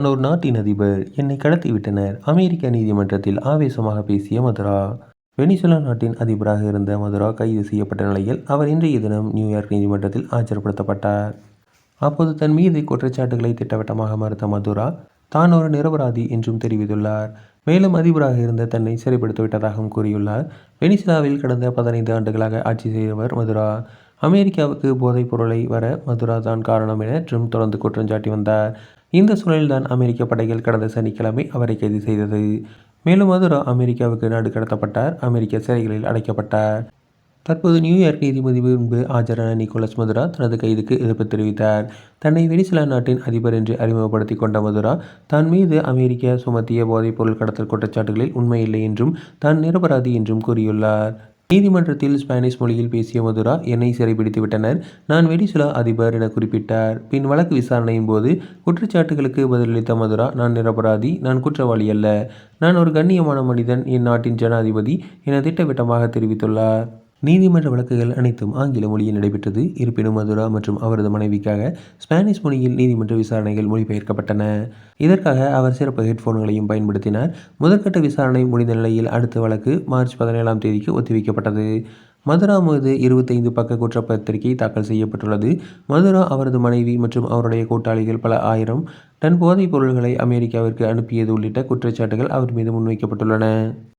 நான் ஒரு நாட்டின் அதிபர் என்னை கடத்திவிட்டனர். அமெரிக்க நீதிமன்றத்தில் ஆவேசமாக பேசிய மதுரா. வெனிசுலா நாட்டின் அதிபராக இருந்த மதுரா கைது செய்யப்பட்ட நிலையில் அவர் இன்றைய தினம் நியூயார்க் நீதிமன்றத்தில் ஆஜர்படுத்தப்பட்டார். அப்போது தன் மீது குற்றச்சாட்டுகளை திட்டவட்டமாக மறுத்த மதுரா தான் ஒரு நிரபராதி என்றும் தெரிவித்துள்ளார். மேலும் அதிபராக இருந்த தன்னை சிறைப்படுத்திவிட்டதாகவும் கூறியுள்ளார். வெனிசுலாவில் கடந்த 15 ஆண்டுகளாக ஆட்சி செய்தவர் மதுரா. அமெரிக்காவுக்கு போதைப் பொருளை வர மதுரா தான் காரணம் என ட்ரம்ப் தொடர்ந்து குற்றம் சாட்டி வந்தார். இந்த சூழலில்தான் அமெரிக்க படைகள் கடந்த சனிக்கிழமை அவரை கைது செய்தது. மேலும் மதுரா அமெரிக்காவுக்கு நாடு கடத்தப்பட்டார். அமெரிக்க சிறைகளில் அடைக்கப்பட்டார். தற்போது நியூயார்க் நீதிபதி முன்பு ஆஜரான நிக்கோலஸ் மதுரா தனது கைதுக்கு எதிர்ப்பு தெரிவித்தார். தன்னை வெனிசுலா நாட்டின் அதிபர் என்று அறிமுகப்படுத்திக் கொண்ட மதுரா தான் மீது அமெரிக்கா சுமத்திய போதைப் பொருள் கடத்தல் குற்றச்சாட்டுகளில் உண்மையில்லை என்றும் தான் நிரபராதி என்றும் கூறியுள்ளார். நீதிமன்றத்தில் ஸ்பானிஷ் மொழியில் பேசிய மதுரா என்னை சிறைபிடித்து விட்டனர். நான் வெனிசுலா அதிபர் என குறிப்பிட்டார். பின் வழக்கு விசாரணையின் போது குற்றச்சாட்டுகளுக்கு பதிலளித்த மதுரா நான் நிரபராதி, நான் குற்றவாளி அல்ல, நான் ஒரு கண்ணியமான மனிதன், என் நாட்டின் ஜனாதிபதி என திட்டவட்டமாக தெரிவித்துள்ளார். நீதிமன்ற வழக்குகள் அனைத்தும் ஆங்கில மொழியில் நடைபெற்றது. இருப்பினும் மதுரா மற்றும் அவரது மனைவிக்காக ஸ்பானிஷ் மொழியில் நீதிமன்ற விசாரணைகள் மொழிபெயர்க்கப்பட்டன. இதற்காக அவர் சிறப்பு ஹெட்போன்களையும் பயன்படுத்தினார். முதற்கட்ட விசாரணை முடிந்த நிலையில் அடுத்த வழக்கு மார்ச் 17ஆம் தேதிக்கு ஒத்திவைக்கப்பட்டது. மதுரா மீது 25 பக்க குற்றப்பத்திரிகை தாக்கல் செய்யப்பட்டுள்ளது. மதுரா, அவரது மனைவி மற்றும் அவருடைய கூட்டாளிகள் பல ஆயிரம் டன் போதைப் பொருள்களை அமெரிக்காவிற்கு அனுப்பியது உள்ளிட்ட குற்றச்சாட்டுகள் அவர் மீது முன்வைக்கப்பட்டுள்ளன.